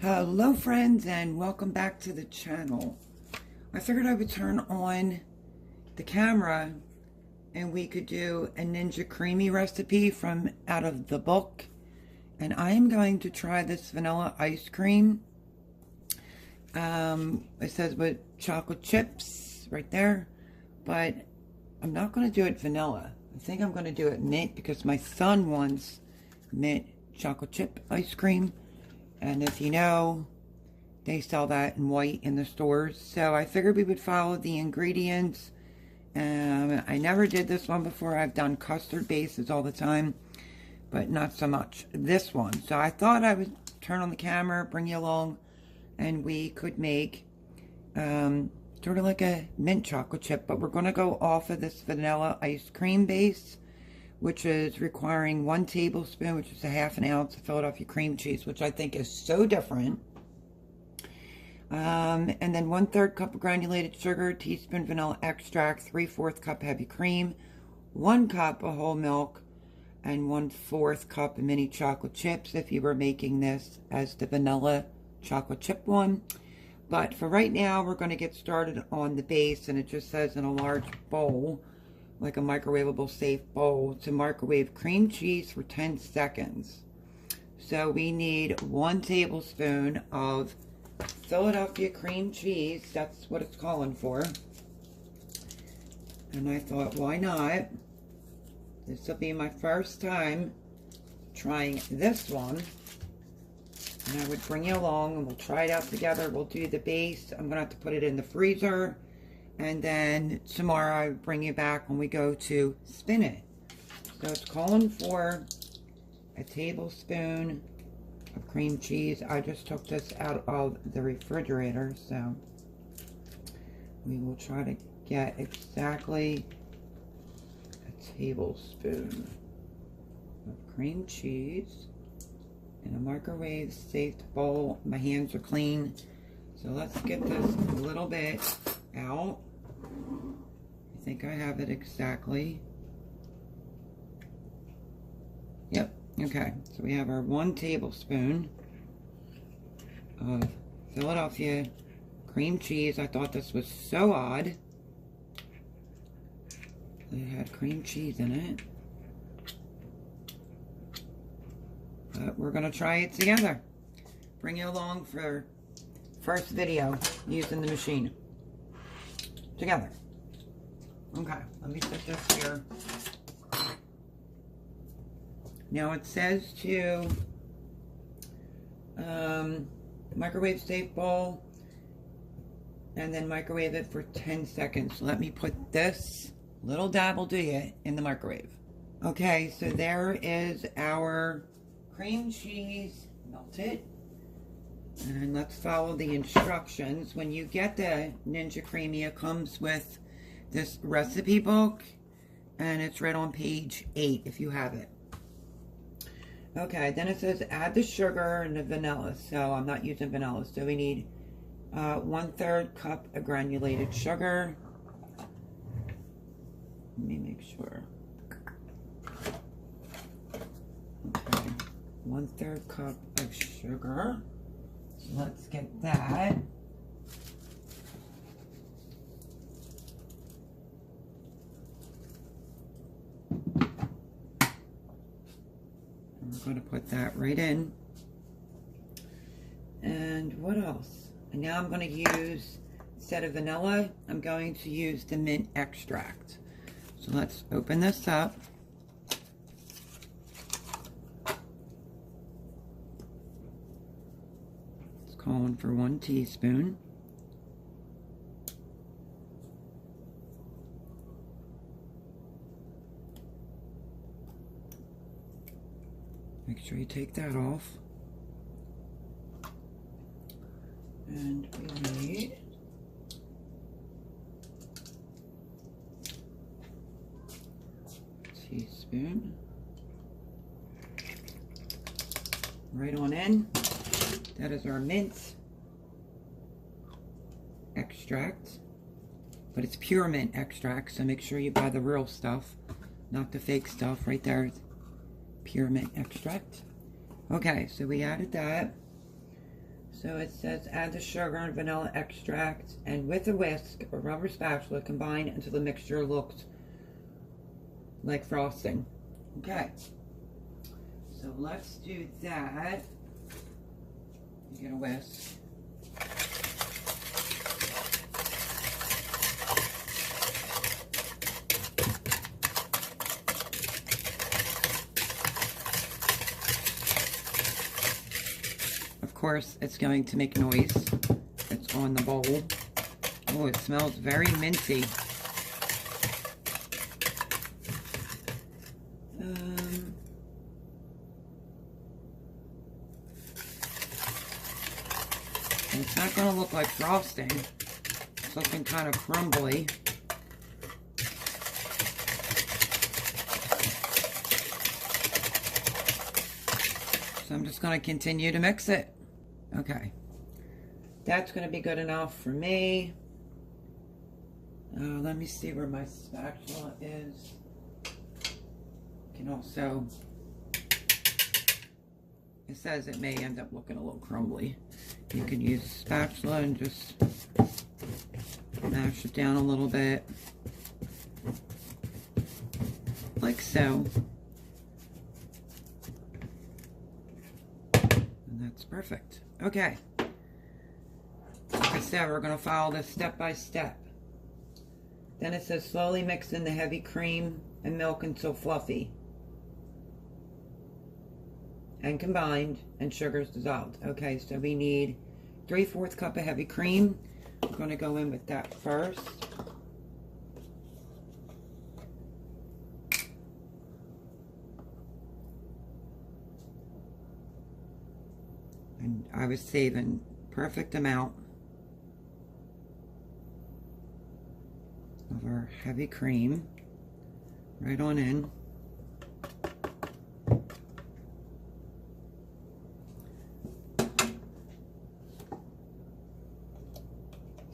Hello friends, and welcome back to the channel. I figured I would turn on the camera and we could do a Ninja Creamy recipe from out of the book. And I am going to try this vanilla ice cream. It says with chocolate chips right there, but I'm not going to do it vanilla. I think I'm going to do it mint because my son wants mint chocolate chip ice cream. And if you know, they sell that in white in the stores. So I figured we would follow the ingredients. I never did this one before. I've done custard bases all the time, but not so much this one. So I thought I would turn on the camera, bring you along, and we could make sort of like a mint chocolate chip. But we're going to go off of this vanilla ice cream base, which is requiring 1 tablespoon, which is a ½ ounce of Philadelphia cream cheese, which I think is so different. And then 1/3 cup of granulated sugar, teaspoon vanilla extract, 3/4 cup heavy cream, 1 cup of whole milk, and 1/4 cup of mini chocolate chips if you were making this as the vanilla chocolate chip one. But for right now, we're going to get started on the base, and it just says in a large bowl, like a microwavable safe bowl, to microwave cream cheese for 10 seconds. So we need 1 tablespoon of Philadelphia cream cheese. That's what it's calling for. And I thought, why not? This will be my first time trying this one. And I would bring you along and we'll try it out together. We'll do the base. I'm going to have to put it in the freezer. And then tomorrow I'll bring you back when we go to spin it. So it's calling for a tablespoon of cream cheese. I just took this out of the refrigerator, so we will try to get exactly a tablespoon of cream cheese in a microwave safe bowl. My hands are clean, so let's get this a little bit out. I think I have it exactly. Yep, okay. So we have our 1 tablespoon of Philadelphia cream cheese. I thought this was so odd that it had cream cheese in it. But we're going to try it together. Bring you along for first video using the machine. Together. Okay, let me set this here. Now it says to microwave safe bowl and then microwave it for 10 seconds. So let me put this little dab will do you in the microwave. Okay, so there is our cream cheese melted. And let's follow the instructions. When you get the Ninja Creamy, it comes with this recipe book, and it's right on page 8 if you have it. Okay, then it says add the sugar and the vanilla. So I'm not using vanilla. So we need 1/3 cup of granulated sugar. Let me make sure. Okay, 1/3 cup of sugar. Let's get that. And we're going to put that right in. And what else? And now I'm going to use, instead of vanilla, I'm going to use the mint extract. So let's open this up. Calling for 1 teaspoon. Make sure you take that off. And we need a teaspoon. Right on in. That is our mint extract, but it's pure mint extract, so make sure you buy the real stuff, not the fake stuff. Right there, pure mint extract. Okay, so we added that. So it says add the sugar and vanilla extract and with a whisk or rubber spatula combine until the mixture looks like frosting. Okay. So let's do that. Get a whisk. Of course, it's going to make noise. It's on the bowl. Oh, it smells very minty. It's not going to look like frosting. It's looking kind of crumbly. So I'm just going to continue to mix it. Okay. That's going to be good enough for me. Let me see where my spatula is. Can also, it says it may end up looking a little crumbly. You can use a spatula and just mash it down a little bit, like so. And that's perfect. Okay. Like I said, we're going to follow this step by step. Then it says slowly mix in the heavy cream and milk until fluffy and combined and sugar's dissolved. Okay, so we need 3/4 cup of heavy cream. I'm going to go in with that first. And I was saving perfect amount of our heavy cream right on in.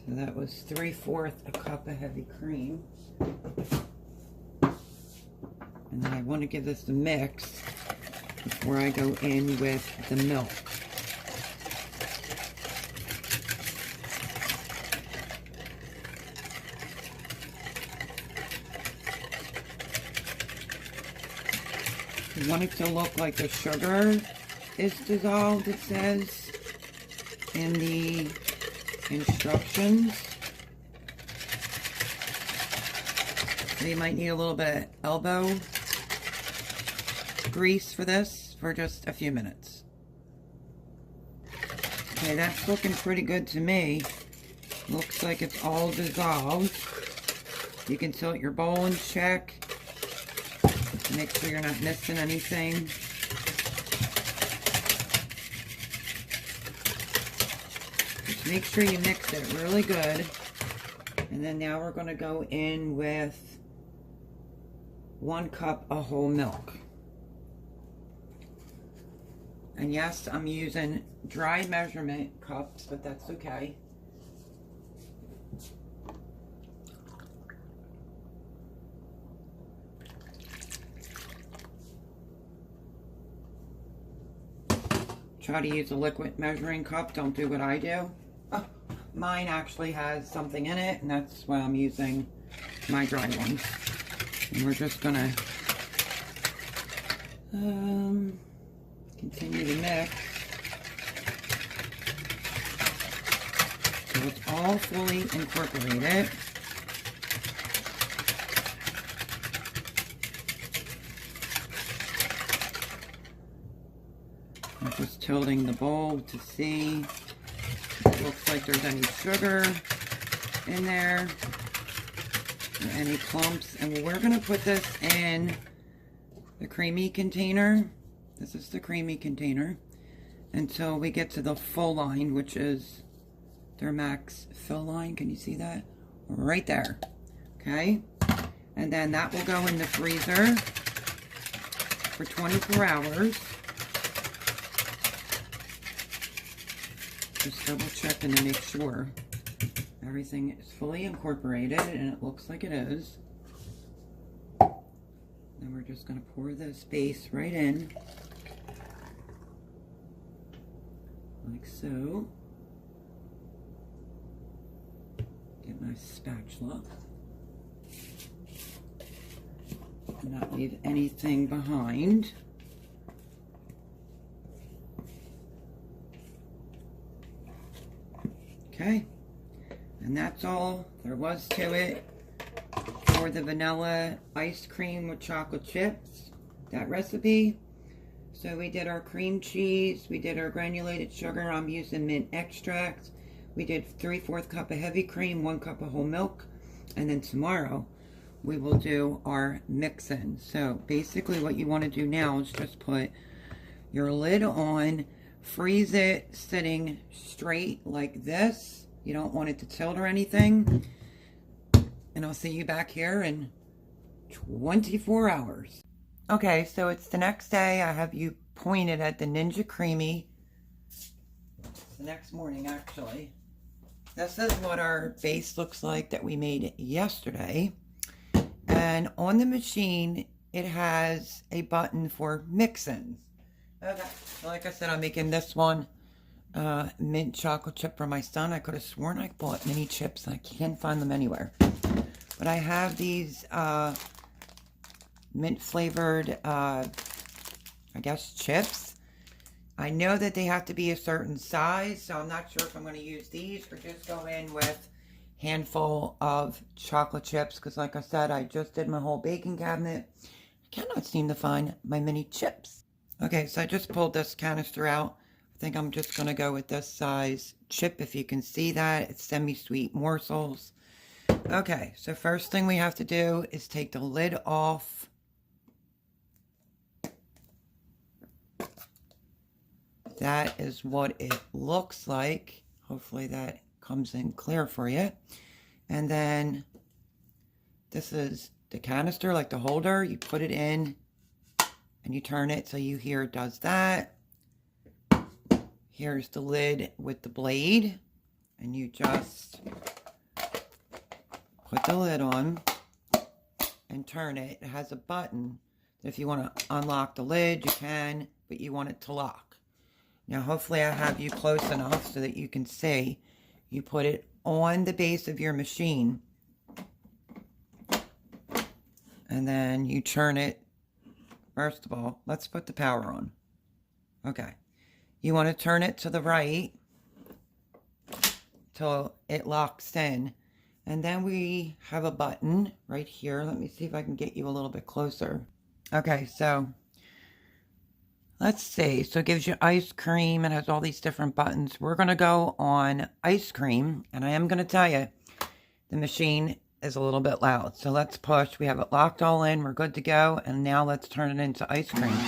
So that was 3/4 a cup of heavy cream. And then I want to give this a mix before I go in with the milk. You want it to look like the sugar is dissolved, it says in the instructions. So you might need a little bit of elbow grease for this for just a few minutes. Okay, that's looking pretty good to me. Looks like it's all dissolved. You can tilt your bowl and check. Make sure you're not missing anything. Just make sure you mix it really good. And then now we're going to go in with 1 cup of whole milk. And yes, I'm using dry measurement cups, but that's okay. Try to use a liquid measuring cup. Don't do what I do. Oh, mine actually has something in it, and that's why I'm using my dry one. And we're just gonna continue to mix. So it's all fully incorporated. I'm just tilting the bowl to see if it looks like there's any sugar in there or any clumps. And we're going to put this in the creamy container. This is the creamy container until we get to the full line, which is their max fill line. Can you see that? Right there. Okay. And then that will go in the freezer for 24 hours. Just double checking to make sure everything is fully incorporated, and it looks like it is. Then we're just going to pour this base right in, like so. my spatula. Not leave anything behind. Okay, and that's all there was to it for the vanilla ice cream with chocolate chips, that recipe. So we did our cream cheese, we did our granulated sugar, I'm using mint extract, we did 3/4 cup of heavy cream, 1 cup of whole milk, and then tomorrow we will do our mix-in. So basically what you want to do now is just put your lid on, freeze it sitting straight like this. You don't want it to tilt or anything. And I'll see you back here in 24 hours. Okay, so it's the next day. I have you pointed at the Ninja Creamy. It's the next morning, actually. This is what our base looks like that we made yesterday. And on the machine, it has a button for mix-ins. Okay, so like I said, I'm making this one mint chocolate chip for my son. I could have sworn I bought mini chips. I can't find them anywhere. But I have these mint flavored, I guess, chips. I know that they have to be a certain size, so I'm not sure if I'm going to use these or just go in with a handful of chocolate chips, because like I said, I just did my whole baking cabinet. I cannot seem to find my mini chips. Okay, so I just pulled this canister out. I think I'm just going to go with this size chip, if you can see that. It's semi-sweet morsels. Okay, so first thing we have to do is take the lid off. That is what it looks like. Hopefully that comes in clear for you. And then this is the canister, like the holder. You put it in and you turn it so you hear it does that. Here's the lid with the blade, and you just put the lid on and turn it. It has a button that if you want to unlock the lid, you can, but you want it to lock. Now, hopefully I have you close enough so that you can see. You put it on the base of your machine, and then you turn it. First of all, let's put the power on. Okay. You want to turn it to the right till it locks in. And then we have a button right here. Let me see if I can get you a little bit closer. Okay, so let's see. So it gives you ice cream and has all these different buttons. We're going to go on ice cream. And I am going to tell you, the machine is a little bit loud. So let's push. We have it locked all in. We're good to go. And now let's turn it into ice cream.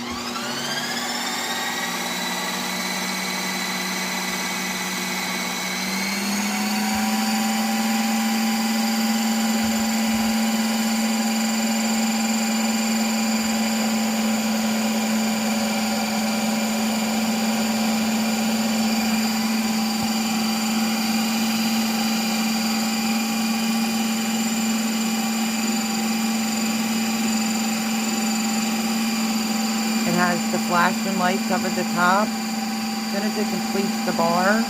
Has the flashing lights up at the top. As soon as it completes the bar,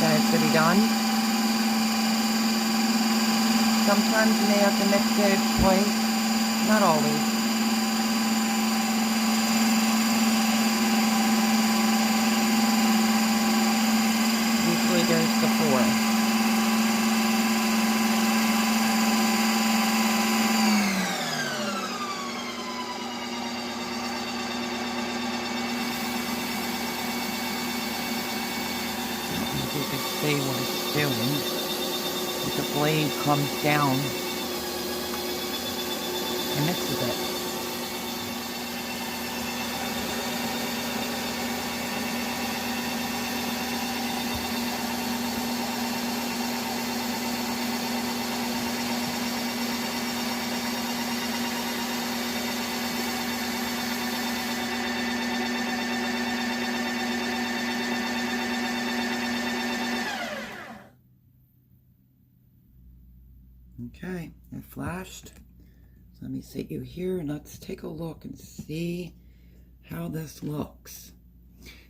then it should be done. Sometimes you may have to mix it twice, not always. Usually goes to 4. You can see what it's doing. The blade comes down and mixes it. Okay, it flashed. So let me sit you here and let's take a look and see how this looks.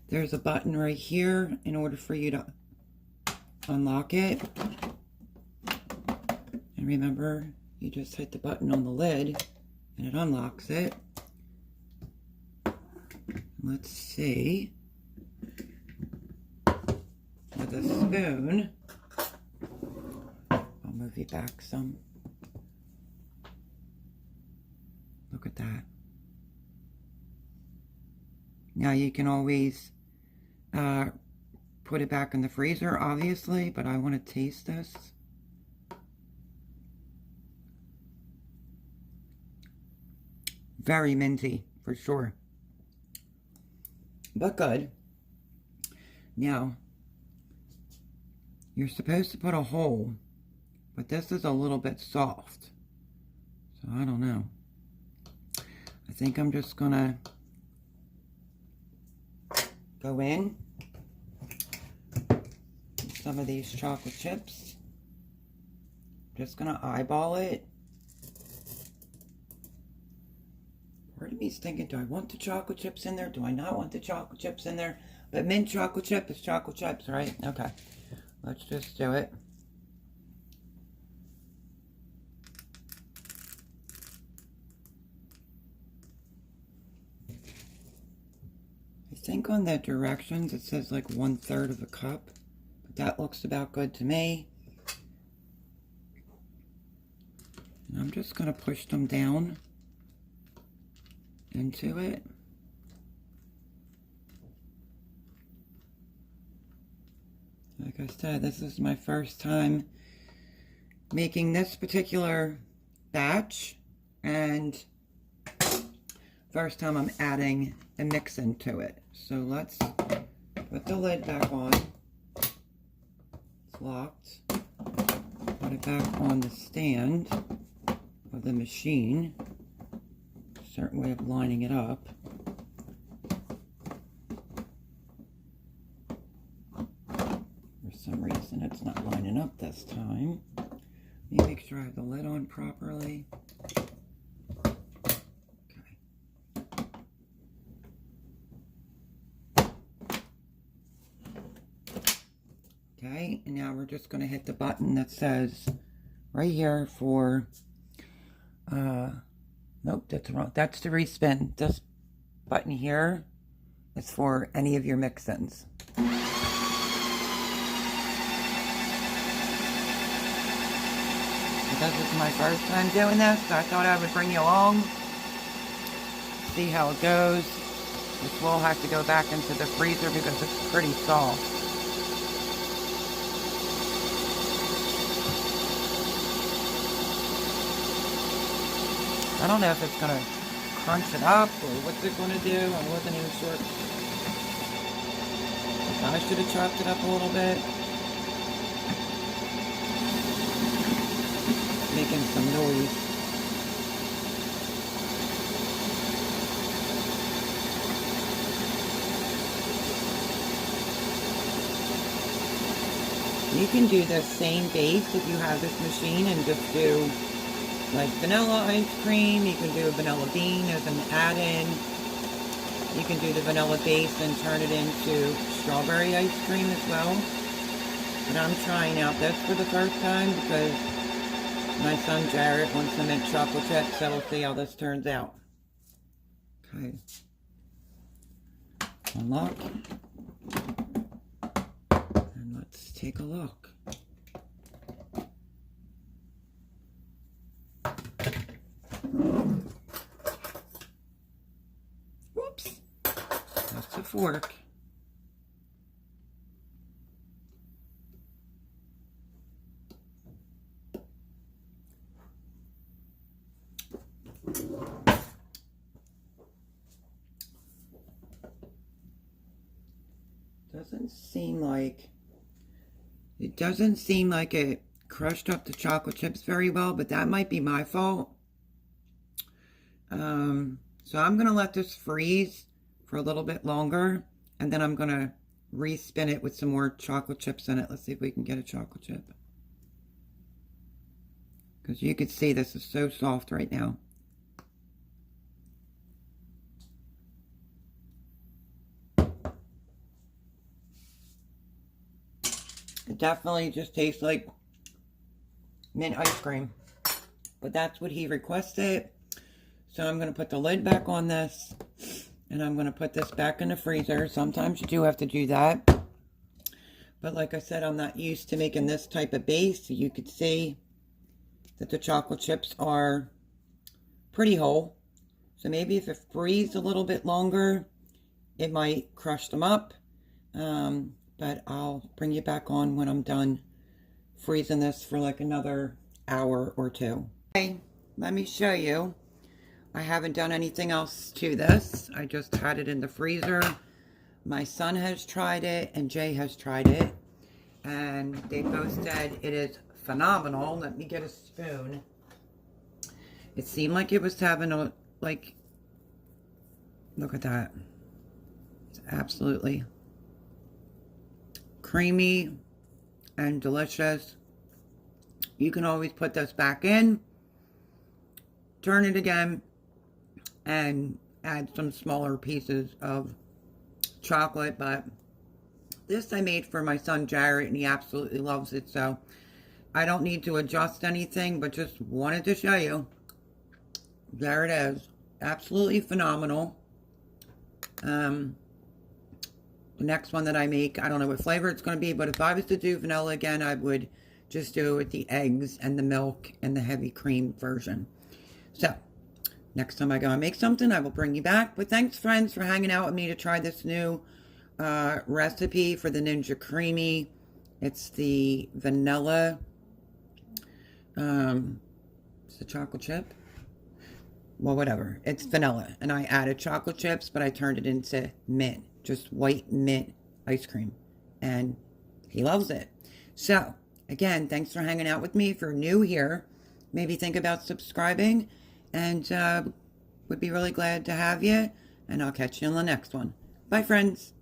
There's a button right here in order for you to unlock it. And remember, you just hit the button on the lid and it unlocks it. Let's see. With a spoon, I'll move you back some. Look at that. Now you can always put it back in the freezer, obviously, but I want to taste this. Very minty, for sure. But good. Now, you're supposed to put a hole, but this is a little bit soft. So I don't know. I think I'm just gonna go in with some of these chocolate chips. Just gonna eyeball it. Part of me's thinking, do I want the chocolate chips in there? Do I not want the chocolate chips in there? But mint chocolate chip is chocolate chips, right? Okay. Let's just do it. I think on the directions it says like 1/3 of a cup, but that looks about good to me. And I'm just going to push them down into it. Like I said, this is my first time making this particular batch, and first time I'm adding a mix into it. So let's put the lid back on. It's locked. Put it back on the stand of the machine. A certain way of lining it up. For some reason it's not lining up this time. Let me make sure I have the lid on properly. Okay, and now we're just going to hit the button that says right here for, nope, that's wrong. That's to respin. This button here is for any of your mix-ins. Because this is my first time doing this, so I thought I would bring you along, see how it goes. This will have to go back into the freezer because it's pretty soft. I don't know if it's going to crunch it up or what's it going to do. I wasn't even sure. I should have chopped it up a little bit. Making some noise. You can do the same base if you have this machine and just do like vanilla ice cream. You can do a vanilla bean as an add-in. You can do the vanilla base and turn it into strawberry ice cream as well. But I'm trying out this for the first time because my son Jared wants some mint chocolate chips, so we'll see how this turns out. Okay. Unlock. And let's take a look. Whoops. That's a fork. Doesn't seem like it crushed up the chocolate chips very well, but that might be my fault. So I'm going to let this freeze for a little bit longer, and then I'm going to re-spin it with some more chocolate chips in it. Let's see if we can get a chocolate chip. Because you can see this is so soft right now. It definitely just tastes like mint ice cream. But that's what he requested. So I'm going to put the lid back on this. And I'm going to put this back in the freezer. Sometimes you do have to do that. But like I said, I'm not used to making this type of base. So you could see that the chocolate chips are pretty whole. So maybe if it freezes a little bit longer, it might crush them up. But I'll bring you back on when I'm done freezing this for like another hour or two. Okay, let me show you. I haven't done anything else to this. I just had it in the freezer. My son has tried it and Jay has tried it. And they both said it is phenomenal. Let me get a spoon. It seemed like it was having a, like, look at that. It's absolutely creamy and delicious. You can always put this back in, turn it again, and add some smaller pieces of chocolate. But this I made for my son Jarrett, and he absolutely loves it, so I don't need to adjust anything, but just wanted to show you. There it is. Absolutely phenomenal. The next one that I make, I don't know what flavor it's going to be, but if I was to do vanilla again, I would just do it with the eggs and the milk and the heavy cream version. So, next time I go and make something, I will bring you back. But thanks, friends, for hanging out with me to try this new recipe for the Ninja Creamy. It's the vanilla, it's the chocolate chip. Well, whatever. It's vanilla. And I added chocolate chips, but I turned it into mint. Just white mint ice cream. And he loves it. So, again, thanks for hanging out with me. If you're new here, maybe think about subscribing. And would be really glad to have you. And I'll catch you in the next one. Bye, friends.